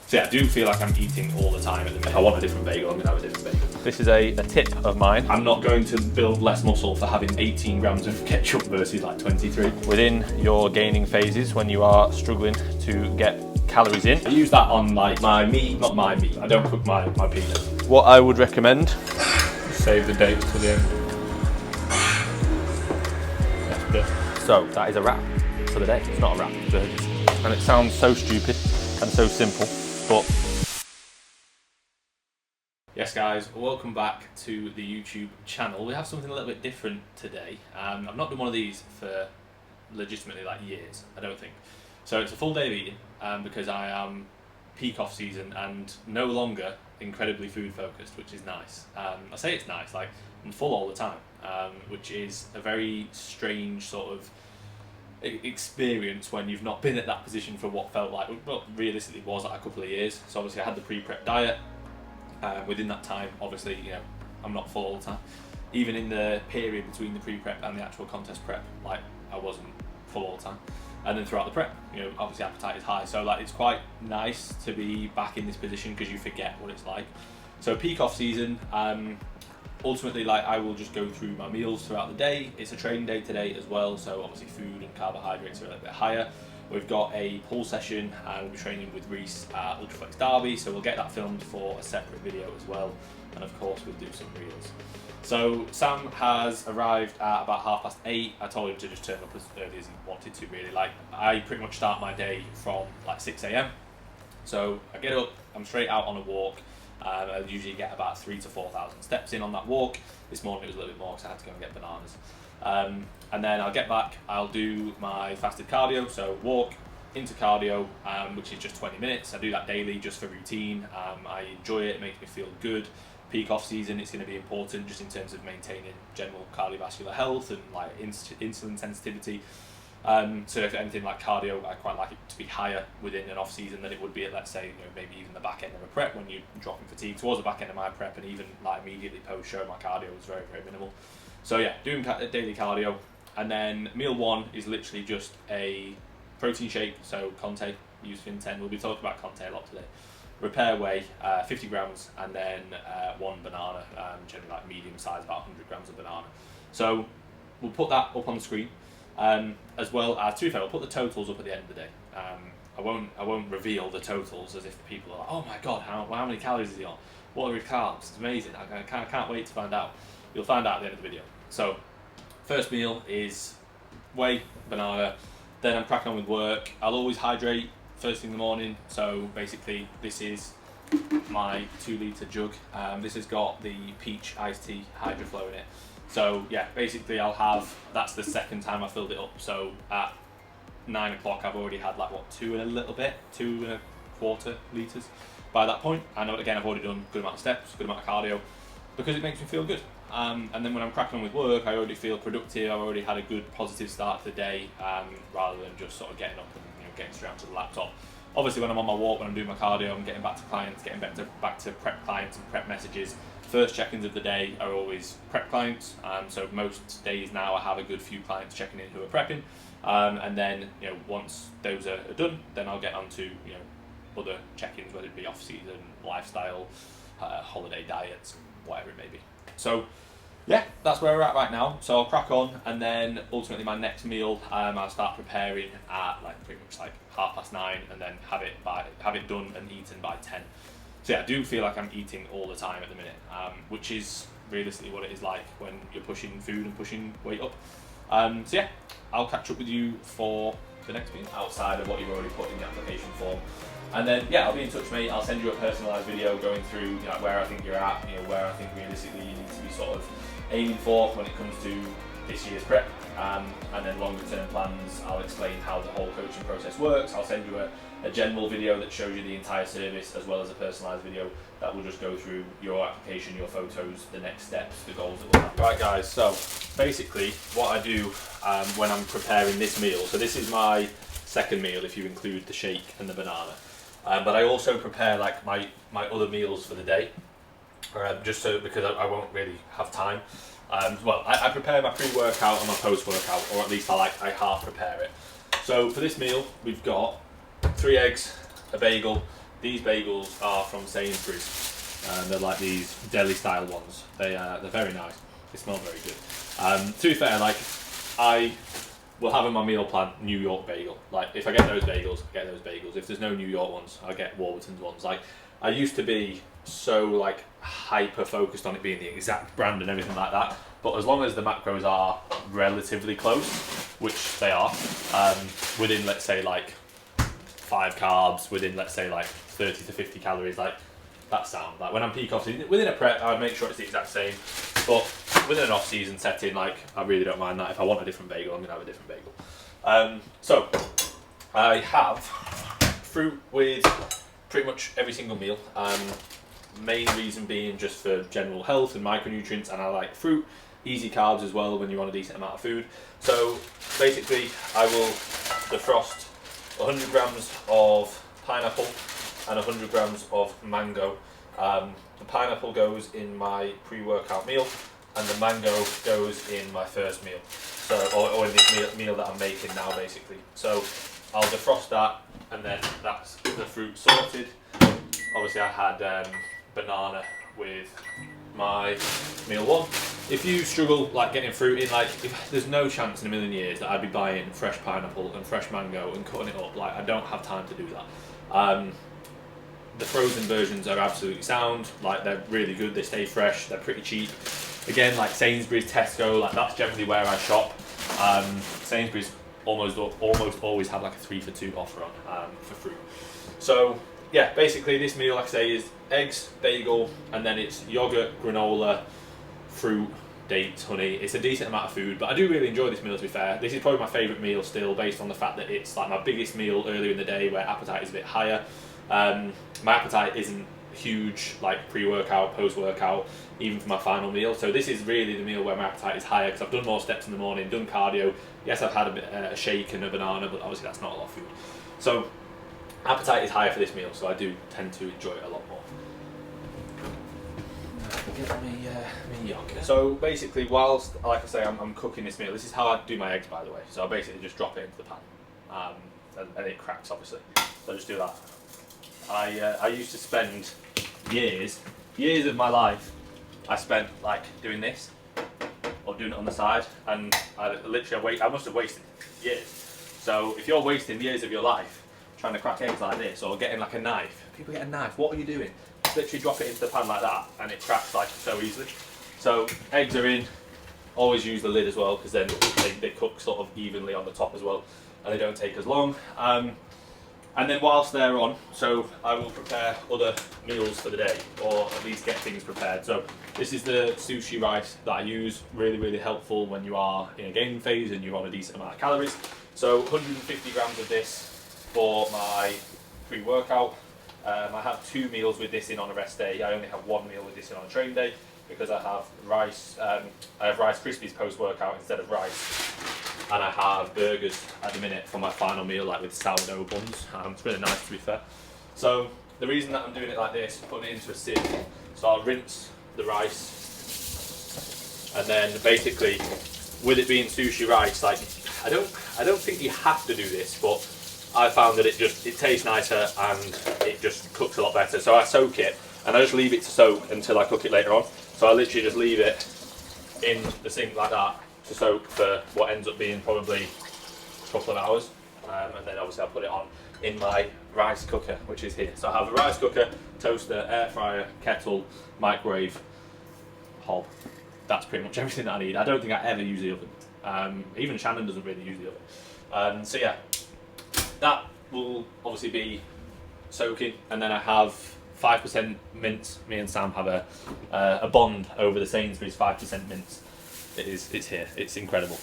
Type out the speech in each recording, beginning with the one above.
So yeah, I do feel like I'm eating all the time at the minute. If I want a different bagel, I'm going to have a different bagel. This is a tip of mine. I'm not going to build less muscle for having 18 grams of ketchup versus like 23. Within your gaining phases, when you are struggling to get calories in, I use that on like my meat, not my meat. I don't cook my peanuts. What I would recommend, save the date to the end. That's good. So that is a wrap for the day. It's not a wrap, it's burgers. And it sounds so stupid and so simple, but yes guys, welcome back to the YouTube channel. We have something a little bit different today. I've not done one of these for legitimately like years, I don't think. So it's a full day of eating because I am peak off season and no longer incredibly food focused, which is nice. I say it's nice, like I'm full all the time, which is a very strange sort of experience when you've not been at that position for what felt like, well, realistically was like a couple of years. So obviously I had the pre-prep diet. Within that time, obviously, you know, I'm not full all the time. Even in the period between the pre-prep and the actual contest prep, like I wasn't full all the time. And then throughout the prep, you know, obviously appetite is high. So like it's quite nice to be back in this position because you forget what it's like. So peak off season, ultimately, like I will just go through my meals throughout the day. It's a training day today as well, so obviously food and carbohydrates are a little bit higher. We've got a pull session and we'll be training with Reese at Ultraflex Derby, so we'll get that filmed for a separate video as well. And of course we'll do some reels. So Sam has arrived at about 8:30. I told him to just turn up as early as he wanted to really. Like I pretty much start my day from like 6 AM. So I get up, I'm straight out on a walk. I usually get about 3,000 to 4,000 steps in on that walk. This morning it was a little bit more because I had to go and get bananas. And then I'll get back, I'll do my fasted cardio, so walk into cardio, which is just 20 minutes. I do that daily just for routine. I enjoy it, it makes me feel good. Peak off season, it's going to be important just in terms of maintaining general cardiovascular health and like insulin sensitivity. So if anything like cardio, I quite like it to be higher within an off season than it would be at, let's say, you know, maybe even the back end of a prep when you're dropping fatigue. Towards the back end of my prep and even like immediately post show, my cardio was very, very minimal. So yeah, doing daily cardio. And then meal one is literally just a protein shake, so Conte, use Fin10. We'll be talking about Conte a lot today. Repair whey, 50 grams, and then one banana, generally like medium size, about 100 grams of banana. So we'll put that up on the screen, as well as, to be fair, we'll put the totals up at the end of the day. I won't reveal the totals as if people are like, oh my god, how many calories is he on? What are his carbs? It's amazing. I can't wait to find out. You'll find out at the end of the video. So first meal is whey, banana, then I'm cracking on with work. I'll always hydrate first thing in the morning, so basically this is my 2-litre jug. This has got the peach iced tea HydroFlow in it. So yeah, basically I'll have, that's the second time I filled it up, so at 9 o'clock I've already had like what, 2.25 litres by that point. And again, I've already done a good amount of steps, good amount of cardio, because it makes me feel good. And then when I'm cracking on with work, I already feel productive. I've already had a good positive start to the day, rather than just sort of getting up and getting straight onto the laptop. Obviously, when I'm on my walk, when I'm doing my cardio, I'm getting back to clients, getting back to prep clients and prep messages. First check-ins of the day are always prep clients. So most days now, I have a good few clients checking in who are prepping, and then once those are done, then I'll get on to other check-ins, whether it be off-season, lifestyle, holiday diets, whatever it may be. So yeah, that's where we're at right now. So I'll crack on, and then ultimately my next meal, I'll start preparing at like pretty much like 9:30, and then have it done and eaten by 10. So yeah, I do feel like I'm eating all the time at the minute, which is realistically what it is like when you're pushing food and pushing weight up. So yeah, I'll catch up with you for the next meal outside of what you've already put in the application form. And then yeah, I'll be in touch, mate. I'll send you a personalised video going through where I think you're at, where I think realistically you need to be sort of aiming for when it comes to this year's prep, and then longer term plans. I'll explain how the whole coaching process works. I'll send you a general video that shows you the entire service, as well as a personalised video that will just go through your application, your photos, the next steps, the goals that we'll have. Right guys, so basically what I do when I'm preparing this meal, so this is my second meal if you include the shake and the banana. But I also prepare like my other meals for the day, just so because I won't really have time. Well, I prepare my pre-workout and my post-workout, or at least I half prepare it. So for this meal, we've got 3 eggs, a bagel, These bagels are from Sainsbury's. They're like these deli style ones. They're very nice. They smell very good. To be fair, like I will have in my meal plan New York bagel. Like if I get those bagels, I get those bagels. If there's no New York ones, I get Warburton's ones. Like I used to be so like hyper focused on it being the exact brand and everything like that. But as long as the macros are relatively close, which they are, within let's say like 5 carbs, within let's say like 30 to 50 calories, like that's sound. Like when I'm peak off season, within a prep, I make sure it's the exact same. But within an off season setting, like I really don't mind that. If I want a different bagel, I'm gonna have a different bagel. So I have fruit with pretty much every single meal. Main reason being just for general health and micronutrients, and I like fruit, easy carbs as well when you want a decent amount of food. So basically, I will defrost 100 grams of pineapple and 100 grams of mango. The pineapple goes in my pre-workout meal, and the mango goes in my first meal. So, or in this meal that I'm making now, basically. So I'll defrost that, and then that's the fruit sorted. Obviously, I had banana with my meal 1. If you struggle like getting fruit in, like there's no chance in a million years that I'd be buying fresh pineapple and fresh mango and cutting it up. Like I don't have time to do that. The frozen versions are absolutely sound. Like they're really good. They stay fresh. They're pretty cheap. Again, like Sainsbury's, Tesco, like that's generally where I shop. Sainsbury's almost always have like a 3 for 2 offer on for fruit. So yeah, basically this meal, like I say, is eggs, bagel, and then it's yogurt, granola, fruit, dates, honey. It's a decent amount of food, but I do really enjoy this meal, to be fair. This is probably my favourite meal still, based on the fact that it's like my biggest meal earlier in the day where appetite is a bit higher. My appetite isn't huge like pre-workout, post-workout, even for my final meal. So this is really the meal where my appetite is higher because I've done more steps in the morning, done cardio. Yes, I've had a shake and a banana, but obviously that's not a lot of food. So appetite is higher for this meal, so I do tend to enjoy it a lot more. Get me yogurt. So basically, whilst, like I say, I'm cooking this meal, this is how I do my eggs, by the way. So I basically just drop it into the pan, and it cracks, obviously. So I just do that. I used to spend years of my life, I spent like doing this, or doing it on the side, and I must have wasted years. So if you're wasting years of your life trying to crack eggs like this, or getting like a knife, people get a knife, what are you doing? Literally drop it into the pan like that, and it cracks like so easily. So eggs are in, always use the lid as well, because then they cook sort of evenly on the top as well, and they don't take as long. And then whilst they're on, so I will prepare other meals for the day, or at least get things prepared. So this is the sushi rice that I use, really helpful when you are in a gaining phase and you're on a decent amount of calories. So 150 grams of this for my pre-workout. I have 2 meals with this in on a rest day. I only have 1 meal with this in on a train day, because I have rice. I have Rice Krispies post-workout instead of rice, and I have burgers at the minute for my final meal, like with sourdough buns. It's really nice, to be fair. So the reason that I'm doing it like this, putting it into a sieve, so I'll rinse the rice, and then basically, with it being sushi rice, like I don't think you have to do this, but I found that it tastes nicer and it just cooks a lot better. So I soak it, and I just leave it to soak until I cook it later on. So I literally just leave it in the sink like that to soak for what ends up being probably a couple of hours, and then obviously I'll put it on in my rice cooker, which is here. So I have a rice cooker, toaster, air fryer, kettle, microwave, hob. That's pretty much everything that I need. I don't think I ever use the oven. Even Shannon doesn't really use the oven. So yeah, that will obviously be soaking, and then I have 5% mince. Me and Sam have a bond over the Sainsbury's 5% mince. It's here. It's incredible.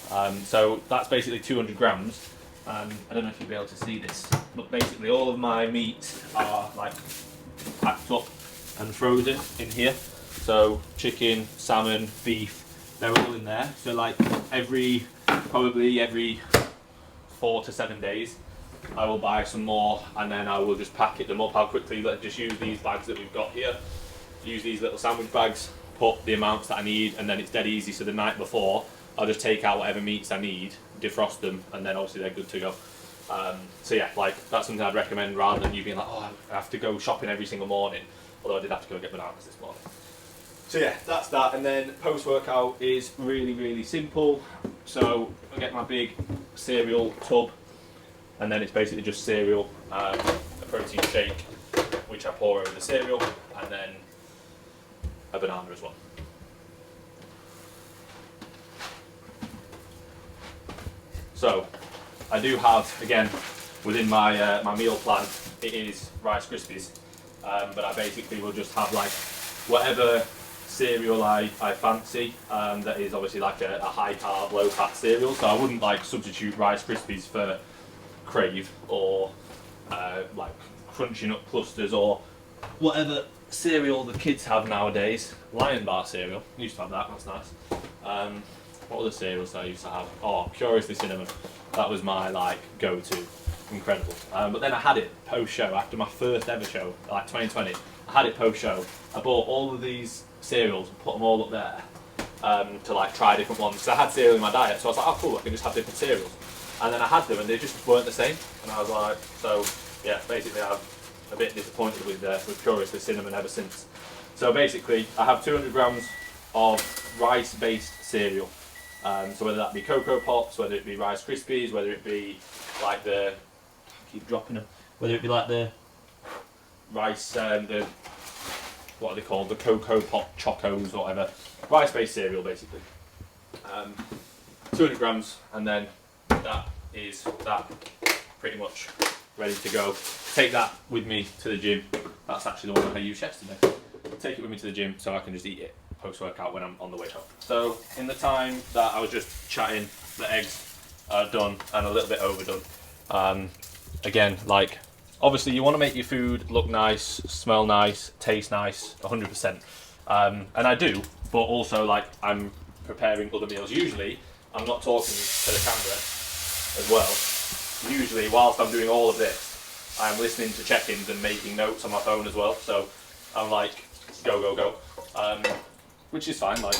So that's basically 200 grams. I don't know if you'll be able to see this, but basically all of my meats are like packed up and frozen in here. So chicken, salmon, beef, they're all in there. So like probably every 4 to 7 days, I will buy some more, and then I will just packet them up. I'll quickly just use these bags that we've got here, use these little sandwich bags, put the amounts that I need, and then it's dead easy. So the night before, I'll just take out whatever meats I need, defrost them, and then obviously they're good to go. So yeah, like that's something I'd recommend rather than you being like, oh, I have to go shopping every single morning. Although I did have to go get bananas this morning. So yeah, that's that. And then post-workout is really, really simple. So I get my big cereal tub, and then it's basically just cereal, a protein shake, which I pour over the cereal, and then a banana as well. So I do have, again, within my my meal plan, it is Rice Krispies, but I basically will just have like whatever cereal I fancy, that is obviously like a high carb, low fat cereal. So I wouldn't like substitute Rice Krispies for Crave or like Crunchy Nut Clusters or whatever cereal the kids have nowadays. Lion Bar cereal, used to have that, that's nice. What other cereals did I used to have? Oh, Curiously Cinnamon. That was my like go-to. Incredible. But then I had it post-show, after my first ever show, like 2020. I had it post-show. I bought all of these cereals and put them all up there to like try different ones. Because I had cereal in my diet, so I was like, oh cool, I can just have different cereals. And then I had them and they just weren't the same. And I was like, so yeah, basically I'm a bit disappointed with Curiously Cinnamon ever since. So basically, I have 200 grams of rice-based cereal. So whether that be Cocoa Pops, whether it be Rice Krispies, whether it be like the, I keep dropping them, whether it be like the rice, the, what are they called, the Cocoa Pop Chocos or whatever, rice-based cereal basically. 200 grams, and then that is that pretty much ready to go. Take that with me to the gym. That's actually the one I used yesterday. Take it with me to the gym so I can just eat it post-workout when I'm on the way home. So in the time that I was just chatting, the eggs are done and a little bit overdone. Again, like obviously you want to make your food look nice, smell nice, taste nice, 100%. And I do, but also like I'm preparing other meals. Usually I'm not talking to the camera as well. Usually whilst I'm doing all of this, I'm listening to check-ins and making notes on my phone as well. So I'm like, go, go, go. Which is fine, like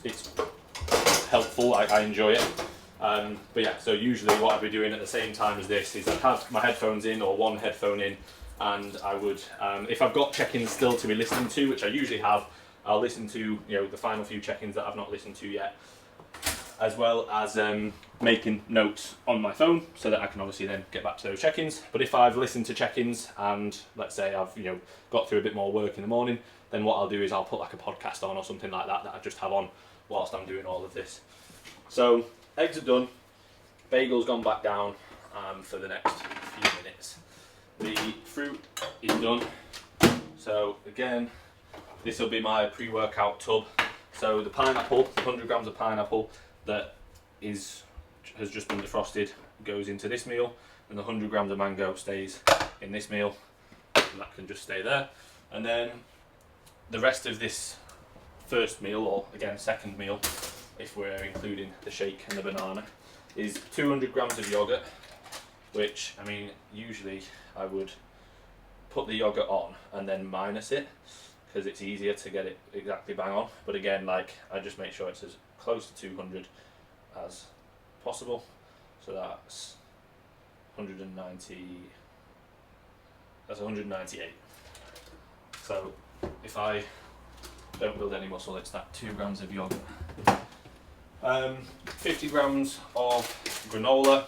it's helpful, I enjoy it. But yeah, so usually what I'd be doing at the same time as this is I'd have my headphones in or one headphone in, and I would, if I've got check-ins still to be listening to, which I usually have, I'll listen to the final few check-ins that I've not listened to yet, as well as making notes on my phone so that I can obviously then get back to those check-ins. But if I've listened to check-ins and let's say I've got through a bit more work in the morning, then what I'll do is I'll put like a podcast on or something like that I just have on whilst I'm doing all of this. So eggs are done, bagel's gone back down for the next few minutes. The fruit is done. So again, this will be my pre-workout tub. So the pineapple, 100 grams of pineapple that has just been defrosted goes into this meal, and the 100 grams of mango stays in this meal, and that can just stay there. And then the rest of this first meal, or again second meal, if we're including the shake and the banana, is 200 grams of yogurt, which, I mean, usually I would put the yogurt on and then minus it, because it's easier to get it exactly bang on. But again, like, I just make sure it's as close to 200 as possible. So that's 190, that's 198. So if I don't build any muscle, it's that 2 grams of yogurt. 50 grams of granola,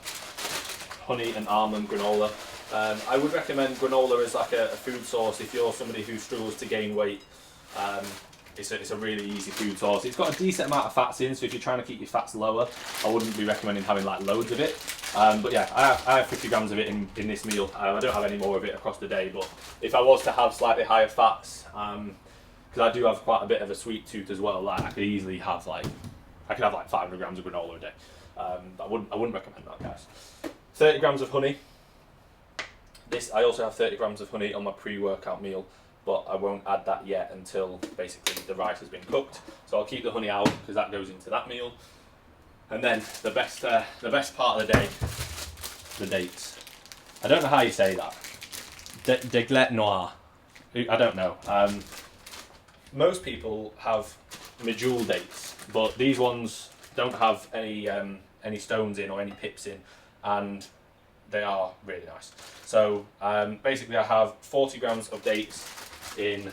honey and almond granola. I would recommend granola as like a food source if you're somebody who struggles to gain weight. It's a really easy food source. It's got a decent amount of fats in, so if you're trying to keep your fats lower, I wouldn't be recommending having like loads of it. But yeah, I have 50 grams of it in this meal. I don't have any more of it across the day, but if I was to have slightly higher fats, because I do have quite a bit of a sweet tooth as well, like I could easily have like, I could have like 500 grams of granola a day. I wouldn't recommend that, guys. 30 grams of honey. I also have 30 grams of honey on my pre-workout meal, but I won't add that yet until basically the rice has been cooked. So I'll keep the honey out because that goes into that meal. And then the best part of the day, the dates. I don't know how you say that. Deglet noir. I don't know. Most people have medjool dates, but these ones don't have any stones in or any pips in, and they are really nice. So basically I have 40 grams of dates in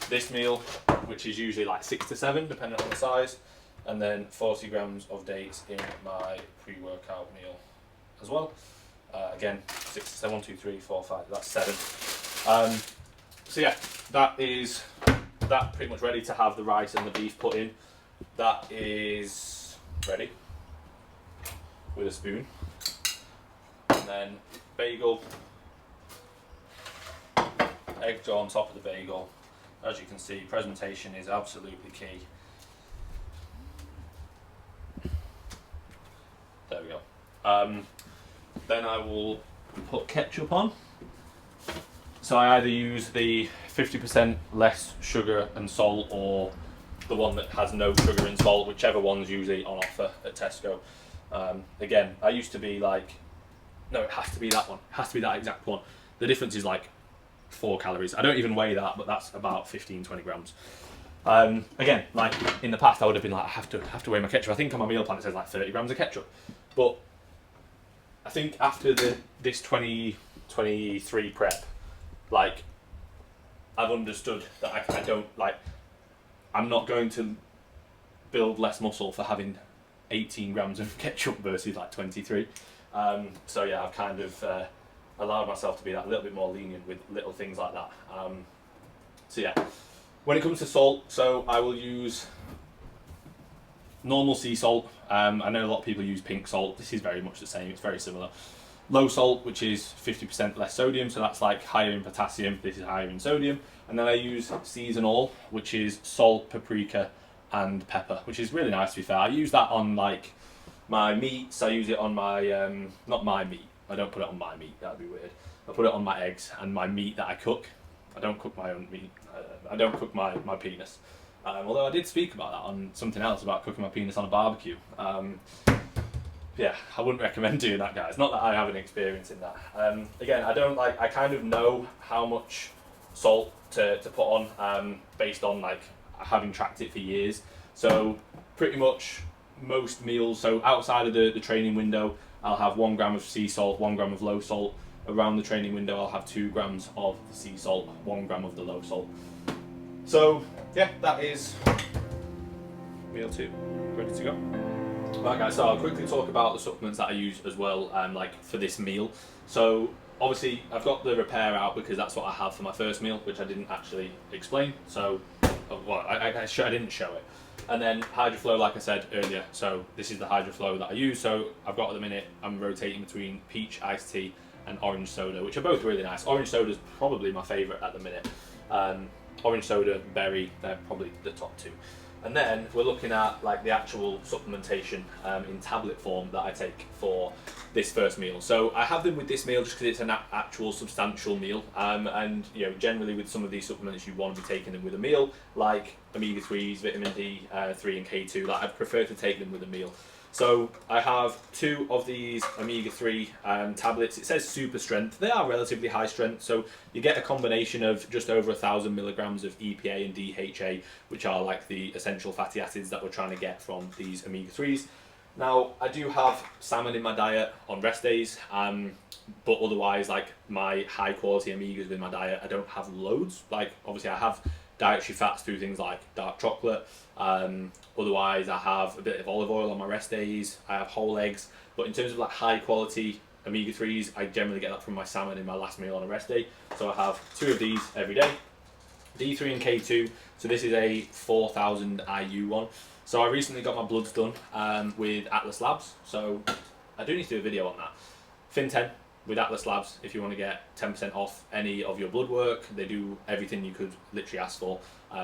this meal, which is usually like 6 to 7 depending on the size, and then 40 grams of dates in my pre-workout meal as well. Again, 6 to 7, 1, 2, 3, 4, 5, that's 7. So yeah, that pretty much ready to have the rice and the beef put in. That is ready with a spoon. And then bagel, egg on top of the bagel. As you can see, presentation is absolutely key. There we go. Then I will put ketchup on. So I either use the 50% less sugar and salt, or the one that has no sugar and salt, whichever one's usually on offer at Tesco. Again, I used to be like, no, it has to be that one. It has to be that exact one. The difference is like 4 calories. I don't even weigh that, but that's about 15-20 grams. Again, like in the past, I would have been like, I have to weigh my ketchup. I think on my meal plan it says like 30 grams of ketchup. But I think after this 2023 prep, like I've understood that I don't like. I'm not going to build less muscle for having 18 grams of ketchup versus like 23. So yeah, I've kind of allowed myself to be that little bit more lenient with little things like that. So yeah, when it comes to salt, so I will use normal sea salt. I know a lot of people use pink salt. This is very much the same. It's very similar. Low salt, which is 50% less sodium, so that's like higher in potassium. This is higher in sodium. And then I use seasonal, which is salt, paprika, and pepper, which is really nice to be fair. I use that on like my meats. I use it on my not my meat. I don't put it on my meat. That'd be weird. I put it on my eggs and my meat that I cook. I don't cook my own meat. I don't cook my penis. Although I did speak about that on something else about cooking my penis on a barbecue. Yeah, I wouldn't recommend doing that, guys. Not that I have an experience in that. Again, I kind of know how much salt to put on based on like having tracked it for years. So pretty much most meals, so outside of the training window, I'll have 1 gram of sea salt, 1 gram of low salt. Around the training window, I'll have 2 grams of the sea salt, 1 gram of the low salt. So yeah, that is meal 2, ready to go. Right guys, so I'll quickly talk about the supplements that I use as well, like for this meal. So obviously I've got the repair out because that's what I have for my first meal, which I didn't actually explain. So, well, I didn't show it. And then HydroFlow, like I said earlier, so this is the HydroFlow that I use. So I've got at the minute, I'm rotating between peach iced tea and orange soda, which are both really nice. Orange soda is probably my favourite at the minute. Orange soda, berry, they're probably the top 2. And then we're looking at like the actual supplementation in tablet form that I take for this first meal. So I have them with this meal just because it's an actual substantial meal. And you know, generally with some of these supplements, you want to be taking them with a meal, like omega-3s, vitamin D3 and K2. Like I'd prefer to take them with a meal. So I have 2 of these omega-3 tablets. It says super strength. They are relatively high strength, so you get a combination of just over 1,000 milligrams of EPA and DHA, which are like the essential fatty acids that we're trying to get from these omega-3s. Now, I do have salmon in my diet on rest days, but otherwise, like my high quality omegas in my diet, I don't have loads. Like obviously I have dietary fats through things like dark chocolate. Otherwise I have a bit of olive oil on my rest days, I have whole eggs, but in terms of like high quality omega-3s, I generally get that from my salmon in my last meal on a rest day. So I have 2 of these every day. D3 and K2, so this is a 4,000 IU one. So I recently got my bloods done with Atlas Labs, so I do need to do a video on that. Fin10 with Atlas Labs, if you want to get 10% off any of your blood work. They do everything you could literally ask for.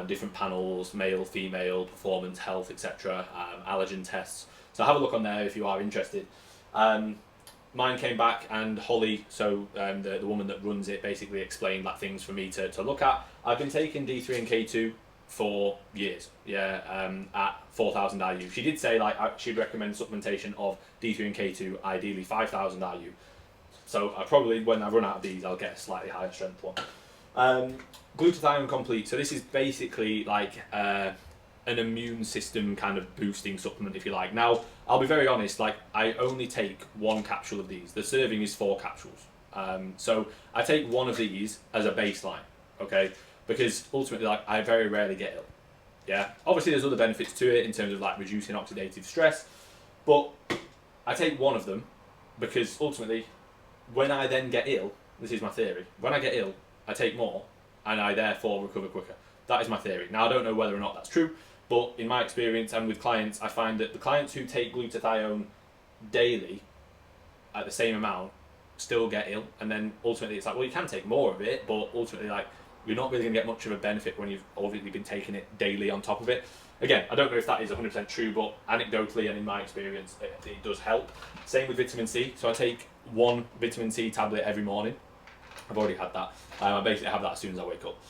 Different panels, male, female, performance, health, etc. Allergen tests. So have a look on there if you are interested. Mine came back and Holly, so the woman that runs it, basically explained like things for me to look at. I've been taking D3 and K2 for years, at 4,000 IU. She did say like she'd recommend supplementation of D3 and K2, ideally 5,000 IU. So I probably, when I run out of these, I'll get a slightly higher strength one. Glutathione complete. So this is basically like an immune system kind of boosting supplement, if you like. Now, I'll be very honest, like, I only take one capsule of these. The serving is 4 capsules. So I take one of these as a baseline, okay? Because ultimately, like, I very rarely get ill. Yeah, obviously there's other benefits to it in terms of like reducing oxidative stress, but I take one of them because ultimately, when I then get ill, this is my theory, when I get ill, I take more and I therefore recover quicker. That is my theory. Now, I don't know whether or not that's true, but in my experience and with clients, I find that the clients who take glutathione daily at the same amount still get ill, and then ultimately it's like, well, you can take more of it, but ultimately, like, you're not really going to get much of a benefit when you've obviously been taking it daily on top of it. Again, I don't know if that is 100% true, but anecdotally and in my experience, it does help. Same with vitamin C. So I take 1 vitamin C tablet every morning. I've already had that. I basically have that as soon as I wake up.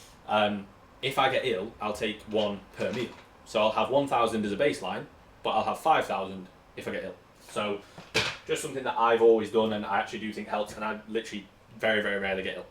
If I get ill, I'll take 1 per meal. So I'll have 1,000 as a baseline, but I'll have 5,000 if I get ill. So just something that I've always done and I actually do think helps, and I literally very, very rarely get ill.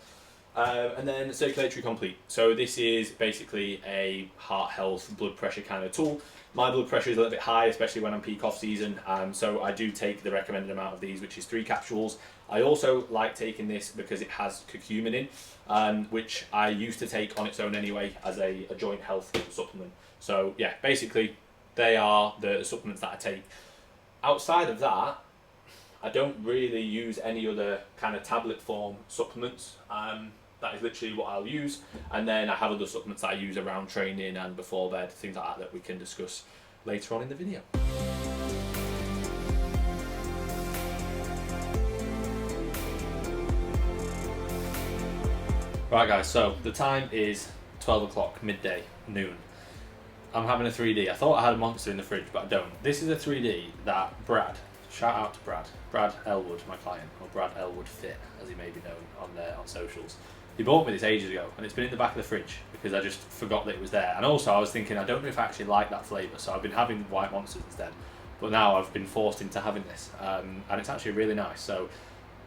And then Circulatory Complete. So this is basically a heart health, blood pressure kind of tool. My blood pressure is a little bit high, especially when I'm peak off season, so I do take the recommended amount of these, which is 3 capsules. I also like taking this because it has curcumin in, which I used to take on its own anyway as a joint health supplement. So yeah, basically they are the supplements that I take. Outside of that, I don't really use any other kind of tablet form supplements. That is literally what I'll use, and then I have other supplements that I use around training and before bed, things like that we can discuss later on in the video. Right guys, so the time is 12 o'clock, midday, noon. I'm having a 3D. I thought I had a Monster in the fridge, but I don't. This is a 3D that Brad, shout out to Brad Elwood, my client, or Brad Elwood Fit, as he may be known on socials. He bought me this ages ago, and it's been in the back of the fridge because I just forgot that it was there. And also I was thinking, I don't know if I actually like that flavour, so I've been having White Monsters instead. But now I've been forced into having this, and it's actually really nice. So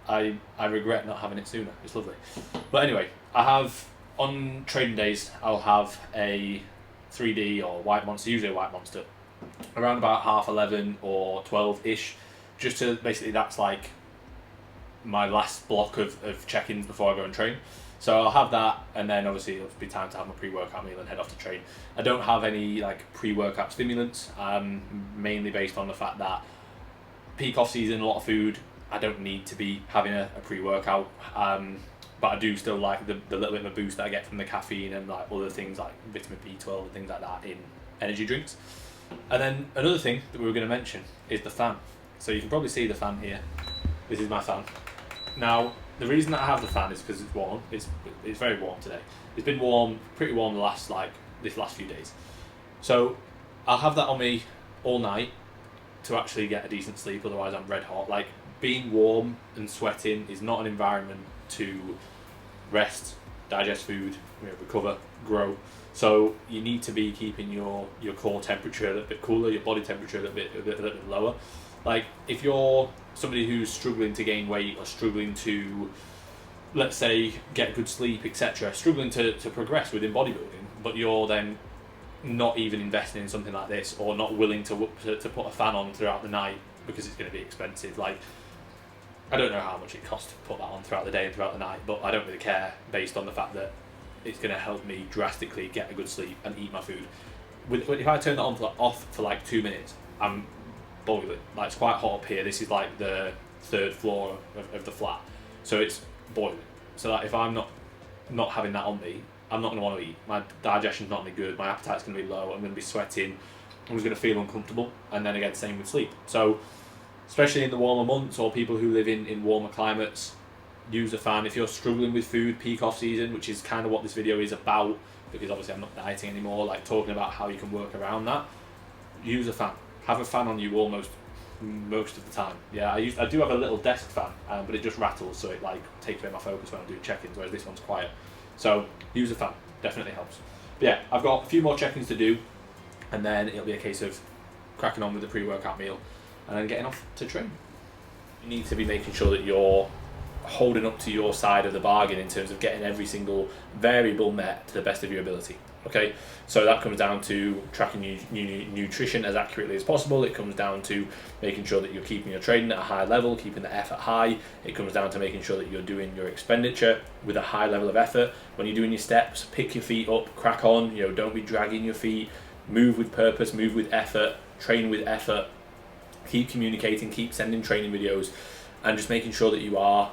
I regret not having it sooner. It's lovely. But anyway, I have, on trading days, I'll have a 3D or White Monster, usually a White Monster, around about 11:30 or 12-ish, just to, basically that's like my last block of check-ins before I go and train. So I'll have that, and then obviously it'll be time to have my pre-workout meal and head off to train. I don't have any like pre-workout stimulants, mainly based on the fact that peak off season, a lot of food, I don't need to be having a pre-workout, but I do still like the little bit of a boost that I get from the caffeine and like other things like vitamin B12 and things like that in energy drinks. And then another thing that we were going to mention is the fan. So you can probably see the fan here. This is my fan. Now, the reason that I have the fan is because it's warm. It's very warm today. It's been warm, pretty warm this last few days. So I'll have that on me all night to actually get a decent sleep, otherwise I'm red hot. Like, being warm and sweating is not an environment to rest, digest food, recover, grow. So you need to be keeping your core temperature a little bit cooler, your body temperature a little bit lower. Like, if you're somebody who's struggling to gain weight or struggling to, let's say, get good sleep, etc., struggling to progress within bodybuilding, but you're then not even investing in something like this, or not willing to put a fan on throughout the night because it's going to be expensive. Like, I don't know how much it costs to put that on throughout the day and throughout the night, but I don't really care, based on the fact that it's going to help me drastically get a good sleep and eat my food. If I turn that on off for like 2 minutes, I'm boiling. Like, it's quite hot up here. This is like the 3rd floor of the flat, so it's boiling. So that if I'm not having that on me, I'm not going to want to eat. My digestion's not going to be good. My appetite's going to be low. I'm going to be sweating. I'm just going to feel uncomfortable. And then again, same with sleep. So especially in the warmer months, or people who live in warmer climates, use a fan. If you're struggling with food, peak off season, which is kind of what this video is about, because obviously I'm not dieting anymore, like talking about how you can work around that, use a fan. Have a fan on you almost most of the time. Yeah, I do have a little desk fan, but it just rattles, so it like takes away my focus when I'm doing check-ins, whereas this one's quiet. So use a fan, definitely helps. But yeah, I've got a few more check-ins to do, and then it'll be a case of cracking on with the pre-workout meal and then getting off to train. You need to be making sure that you're holding up to your side of the bargain in terms of getting every single variable met to the best of your ability. Okay, so that comes down to tracking your nutrition as accurately as possible. It comes down to making sure that you're keeping your training at a high level, keeping the effort high. It comes down to making sure that you're doing your expenditure with a high level of effort. When you're doing your steps, pick your feet up, crack on. You know, don't be dragging your feet. Move with purpose, move with effort, train with effort. Keep communicating, keep sending training videos, and just making sure that you are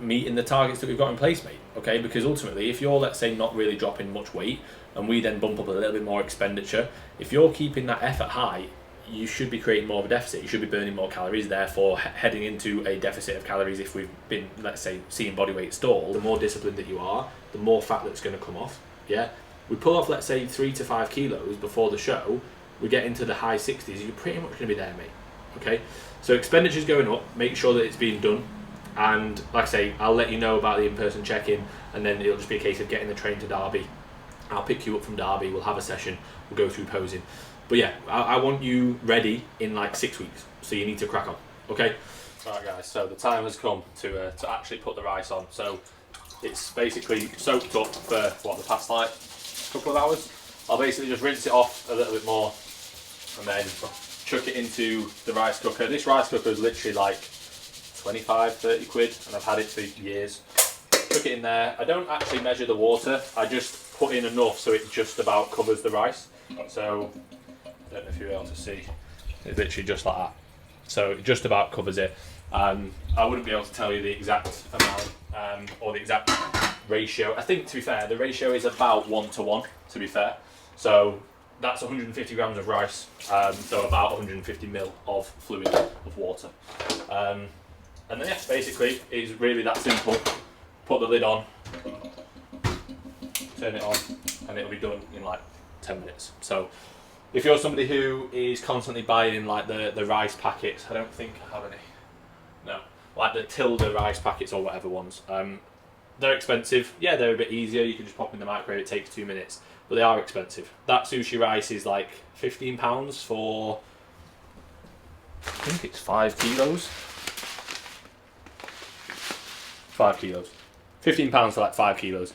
meeting the targets that we've got in place, mate. Okay, because ultimately, if you're, let's say, not really dropping much weight, and we then bump up a little bit more expenditure, if you're keeping that effort high, you should be creating more of a deficit. You should be burning more calories, therefore heading into a deficit of calories. If we've been, let's say, seeing body weight stall, the more disciplined that you are, the more fat that's going to come off. Yeah, we pull off, let's say, 3 to 5 kilos before the show, we get into the high 60s, you're pretty much going to be there, mate. Okay, so expenditure's going up, make sure that it's being done, and like I say, I'll let you know about the in-person check-in, and then it'll just be a case of getting the train to Derby. I'll pick you up from Derby, we'll have a session, we'll go through posing. But yeah, I want you ready in like 6 weeks, so you need to crack on, okay? Alright guys, so the time has come to actually put the rice on. So it's basically soaked up for, what, the past like couple of hours? I'll basically just rinse it off a little bit more, and then chuck it into the rice cooker. This rice cooker is literally like 25, 30 quid, and I've had it for years. Chuck it in there. I don't actually measure the water, I just put in enough so it just about covers the rice. So, I don't know if you're able to see, it's literally just like that. So it just about covers it. I wouldn't be able to tell you the exact amount or the exact ratio. I think, to be fair, the ratio is about 1 to 1, to be fair. So that's 150 grams of rice, so about 150 ml of fluid, of water. And then yeah, basically it's really that simple. Put the lid on, turn it on, and it'll be done in like 10 minutes. So if you're somebody who is constantly buying like the rice packets, I don't think I have any, no, like the Tilda rice packets or whatever ones, they're expensive. Yeah, they're a bit easier, you can just pop in the microwave, it takes 2 minutes, but they are expensive. That sushi rice is like £15 for, I think it's 5 kilos. 5 kilos. £15 for like 5 kilos.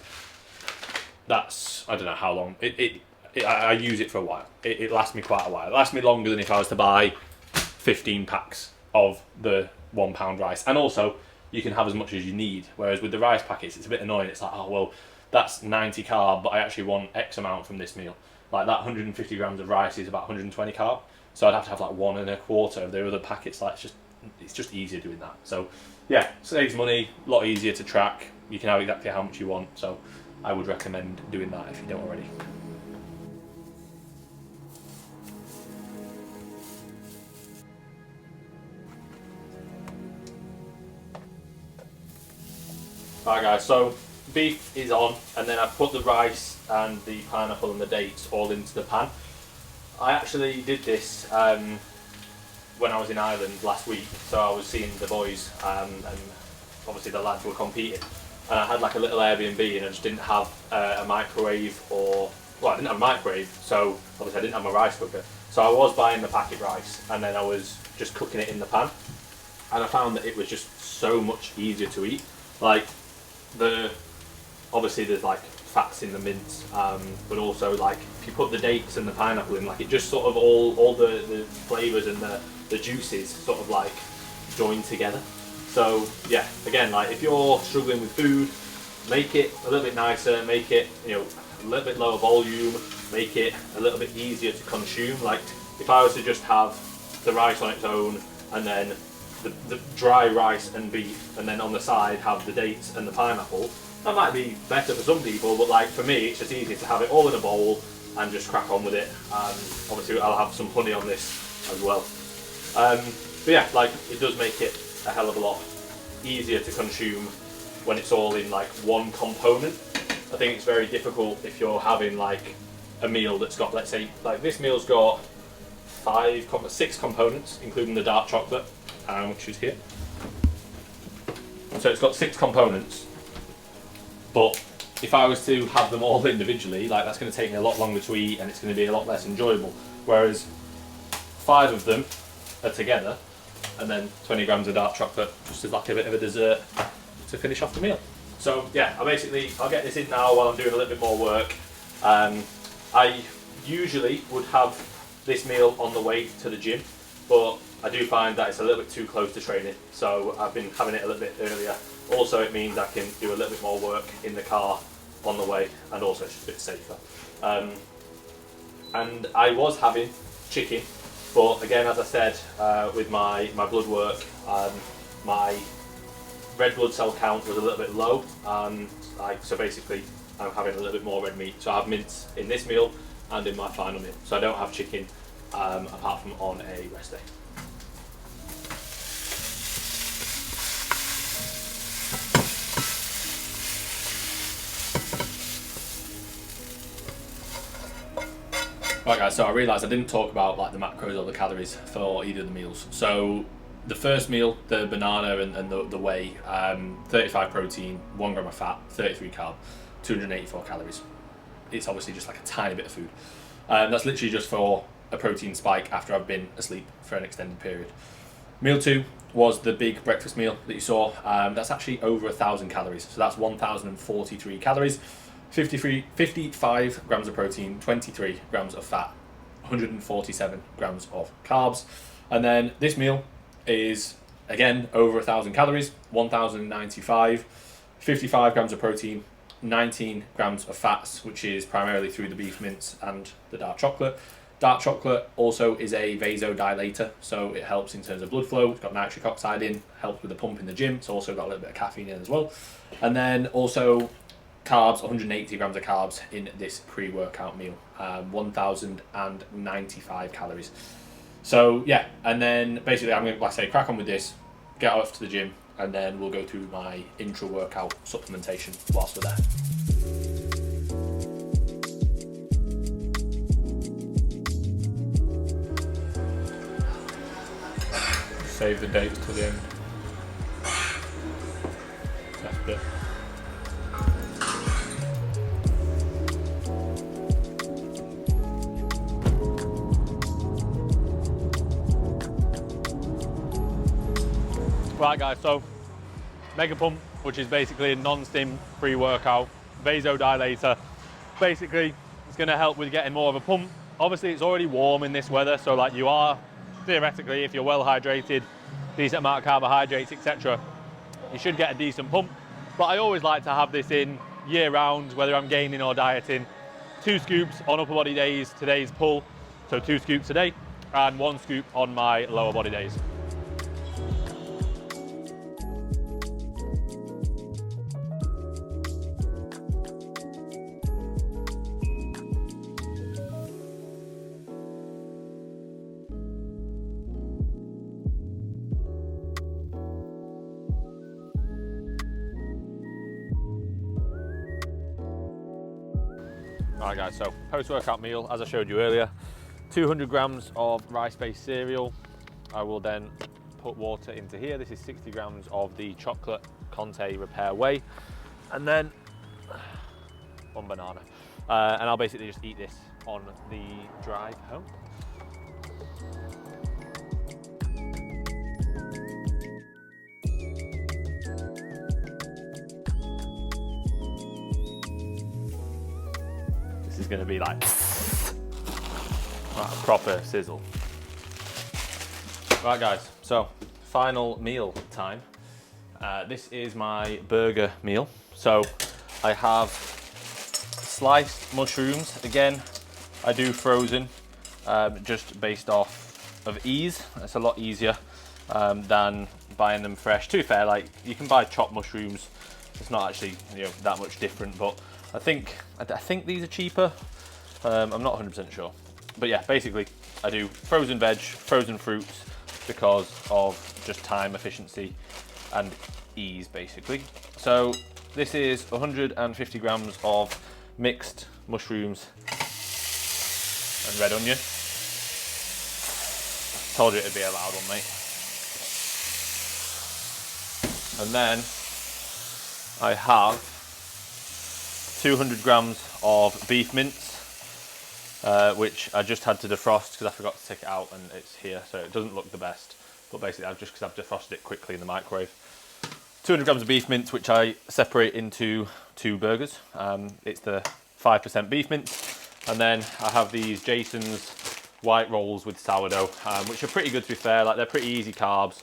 That's, I don't know how long. I use it for a while. It lasts me quite a while. It lasts me longer than if I was to buy 15 packs of the £1 rice. And also, you can have as much as you need. Whereas with the rice packets, it's a bit annoying. It's like, oh, well, that's 90 carb, but I actually want X amount from this meal. Like that 150 grams of rice is about 120 carb. So I'd have to have like 1 1/4 of the other packets. Like it's just easier doing that. So yeah, saves money, a lot easier to track. You can have exactly how much you want. So I would recommend doing that if you don't already. Alright guys, so beef is on, and then I've put the rice and the pineapple and the dates all into the pan. I actually did this when I was in Ireland last week, so I was seeing the boys and obviously the lads were competing, and I had like a little Airbnb and I just didn't have a microwave, or, well, I didn't have a microwave, so obviously I didn't have my rice cooker, so I was buying the packet rice and then I was just cooking it in the pan, and I found that it was just so much easier to eat. Like obviously there's like fats in the mince, but also like if you put the dates and the pineapple in, like it just sort of all the flavours and the juices sort of like join together. So yeah, again, like if you're struggling with food, make it a little bit nicer, make it, you know, a little bit lower volume, make it a little bit easier to consume. Like if I was to just have the rice on its own and then the dry rice and beef, and then on the side have the dates and the pineapple, that might be better for some people, but like for me it's just easier to have it all in a bowl and just crack on with it. Obviously I'll have some honey on this as well. But yeah, like it does make it a hell of a lot easier to consume when it's all in like one component. I think it's very difficult if you're having like a meal that's got, let's say, like this meal's got 6 components, including the dark chocolate, which is here. So it's got 6 components, but if I was to have them all individually, like that's going to take me a lot longer to eat and it's going to be a lot less enjoyable. Whereas 5 of them are together, and then 20 grams of dark chocolate just as like a bit of a dessert to finish off the meal. So yeah, I'll get this in now while I'm doing a little bit more work. I usually would have this meal on the way to the gym, but I do find that it's a little bit too close to training, so I've been having it a little bit earlier. Also, it means I can do a little bit more work in the car on the way, and also it's just a bit safer. And I was having chicken, but again, as I said, with my blood work, my red blood cell count was a little bit low, and so basically I'm having a little bit more red meat. So I have mince in this meal and in my final meal. So I don't have chicken apart from on a rest day. Right guys, so I realised I didn't talk about like the macros or the calories for either of the meals. So the first meal, the banana and the whey, 35 protein, 1 gram of fat, 33 carb, 284 calories. It's obviously just like a tiny bit of food. That's literally just for a protein spike after I've been asleep for an extended period. Meal 2 was the big breakfast meal that you saw. That's actually over 1,000 calories. So that's 1,043 calories, 55 grams of protein, 23 grams of fat, 147 grams of carbs. And then this meal is again over 1,000 calories, 1,095, 55 grams of protein, 19 grams of fats, which is primarily through the beef mince and the dark chocolate. Dark chocolate also is a vasodilator, so it helps in terms of blood flow. It's got nitric oxide in, helps with the pump in the gym. It's also got a little bit of caffeine in as well. And then also carbs, 180 grams of carbs in this pre-workout meal, 1,095 calories. So yeah, and then basically I'm going to, like I say, crack on with this, get off to the gym, and then we'll go through my intra-workout supplementation whilst we're there. Save the dates to the end. That's it. Right guys, so Mega Pump, which is basically a non-stim pre-workout vasodilator. Basically, it's going to help with getting more of a pump. Obviously, it's already warm in this weather, so like you are, theoretically, if you're well hydrated, decent amount of carbohydrates, etc., you should get a decent pump. But I always like to have this in year round, whether I'm gaining or dieting. 2 scoops on upper body days, today's pull, so 2 scoops a day, and 1 scoop on my lower body days. Alright guys, so post-workout meal, as I showed you earlier, 200 grams of rice-based cereal. I will then put water into here. This is 60 grams of the chocolate Conte Repair Whey, and then 1 banana. And I'll basically just eat this on the drive home. Is going to be like a proper sizzle. Right guys, so final meal time. This is my burger meal. So I have sliced mushrooms. Again, I do frozen just based off of ease. It's a lot easier than buying them fresh. To be fair, like you can buy chopped mushrooms. It's not actually that much different, but I think these are cheaper. I'm not 100% sure. But yeah, basically I do frozen veg, frozen fruits because of just time, efficiency and ease basically. So this is 150 grams of mixed mushrooms and red onion. Told you it'd be a loud one, mate. And then I have 200 grams of beef mince, which I just had to defrost because I forgot to take it out and it's here, so it doesn't look the best. But basically, I've defrosted it quickly in the microwave. 200 grams of beef mince, which I separate into 2 burgers. It's the 5% beef mince And then I have these Jason's white rolls with sourdough, which are pretty good to be fair. Like, they're pretty easy carbs.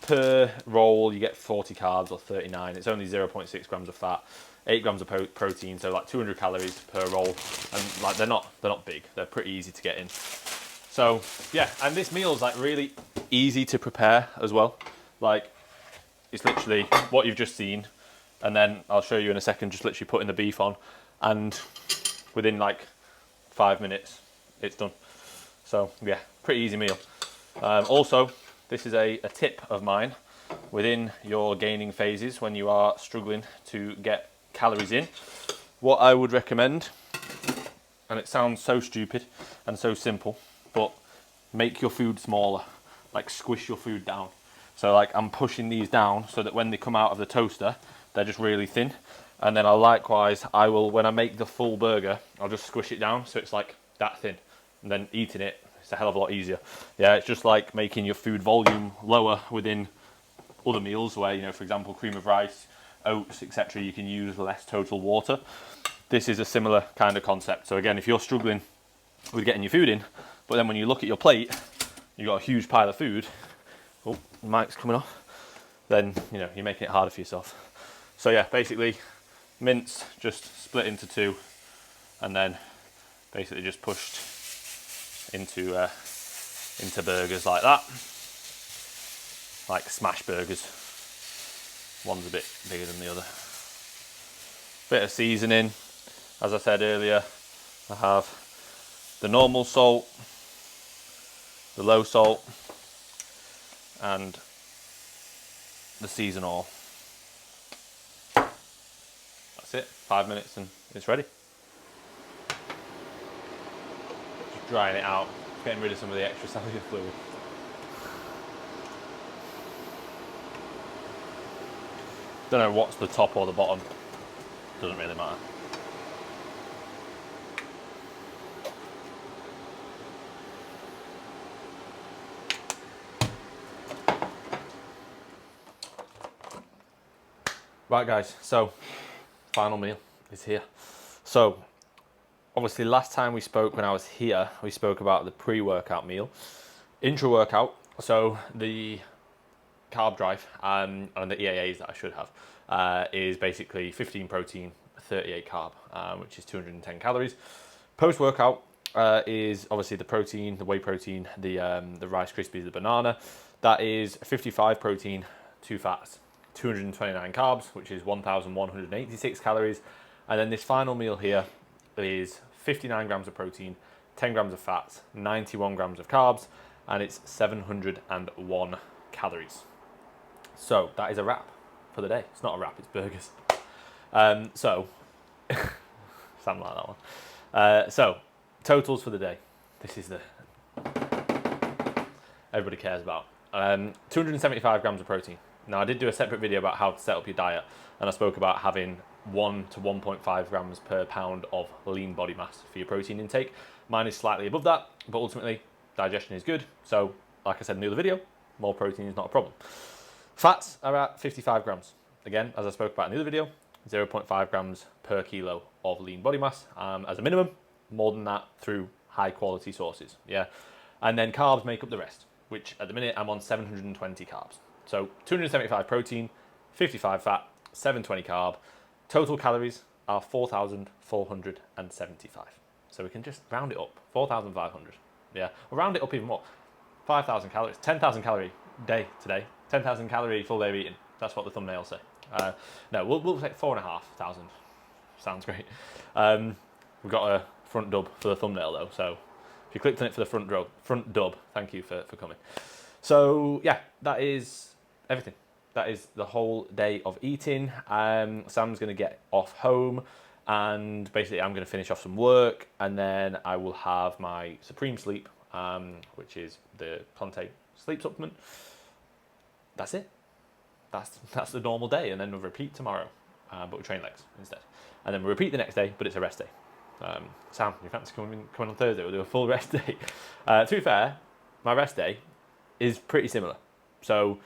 Per roll you get 40 carbs or 39. It's only 0.6 grams of fat, 8 grams of protein, so like 200 calories per roll. And like, they're not big. They're pretty easy to get in. So yeah, and this meal is like really easy to prepare as well. Like, it's literally what you've just seen, and then I'll show you in a second, just literally putting the beef on, and within like 5 minutes it's done. So yeah, pretty easy meal. Also, this is a tip of mine within your gaining phases when you are struggling to get calories in. What I would recommend, and it sounds so stupid and so simple, but make your food smaller. Like, squish your food down. So like, I'm pushing these down so that when they come out of the toaster, they're just really thin. And then I will, when I make the full burger, I'll just squish it down so it's like that thin. And then eating it, it's a hell of a lot easier. Yeah, it's just like making your food volume lower within other meals where, you know, for example, cream of rice, oats, etc., you can use less total water. This is a similar kind of concept. So again, if you're struggling with getting your food in, but then when you look at your plate, you've got a huge pile of food, oh, the mic's coming off, then, you know, you're making it harder for yourself. So yeah, basically, mince just split into two, and then basically just pushed into burgers like that, like smash burgers. One's a bit bigger than the other. Bit of seasoning, as I said earlier, I have the normal salt, the low salt, and the season oil. That's it, 5 minutes and it's ready. Just drying it out, getting rid of some of the extra cellular fluid. Don't know what's the top or the bottom, doesn't really matter. Right guys, so final meal is here. So obviously last time we spoke, when I was here, we spoke about the pre-workout meal. Intra-workout, so the carb drive and the EAAs that I should have is basically 15 protein, 38 carb, which is 210 calories. Post-workout is obviously the protein, the whey protein, the Rice Krispies, the banana. That is 55 protein, 2 fats, 229 carbs, which is 1,186 calories. And then this final meal here is 59 grams of protein, 10 grams of fats, 91 grams of carbs, and it's 701 calories. So that is a wrap for the day. It's not a wrap, it's burgers. So, something like that one. So, totals for the day. This is the everybody cares about. 275 grams of protein. Now, I did do a separate video about how to set up your diet, and I spoke about having 1 to 1.5 grams per pound of lean body mass for your protein intake. Mine is slightly above that, but ultimately, digestion is good. So, like I said in the other video, more protein is not a problem. Fats are at 55 grams. Again, as I spoke about in the other video, 0.5 grams per kilo of lean body mass as a minimum, more than that through high quality sources. Yeah, and then carbs make up the rest, which at the minute I'm on 720 carbs. So 275 protein, 55 fat, 720 carb. Total calories are 4,475. So we can just round it up, 4,500. Yeah, we'll round it up even more. 5,000 calories, 10,000 calorie day today, 10,000 calorie full day of eating. That's what the thumbnail say. No, we'll say 4,500. Sounds great. We've got a front dub for the thumbnail though, so if you clicked on it for the front dub, thank you for coming. So yeah, that is everything. That is the whole day of eating. Sam's going to get off home, and basically I'm going to finish off some work, and then I will have my Supreme Sleep, which is the Conte sleep supplement. That's it. That's the normal day, and then we'll repeat tomorrow, but we train legs instead, and then we'll repeat the next day, but it's a rest day. Sam, you fancy coming on Thursday? We'll do a full rest day. To be fair, my rest day is pretty similar. So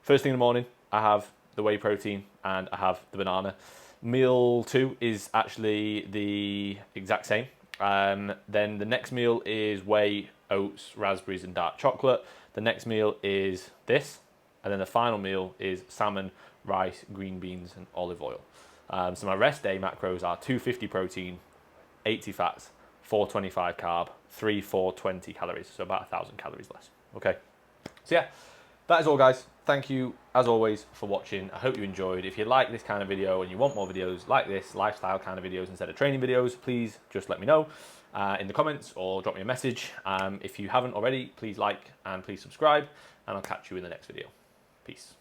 first thing in the morning, I have the whey protein and I have the banana. Meal 2 is actually the exact same. Then the next meal is whey, oats, raspberries, and dark chocolate. The next meal is this. And then the final meal is salmon, rice, green beans, and olive oil. So my rest day macros are 250 protein, 80 fats, 425 carb, 420 calories. So about 1,000 calories less. Okay. So yeah, that is all, guys. Thank you, as always, for watching. I hope you enjoyed. If you like this kind of video and you want more videos like this, lifestyle kind of videos instead of training videos, please just let me know in the comments or drop me a message. If you haven't already, please like and please subscribe, and I'll catch you in the next video. Peace.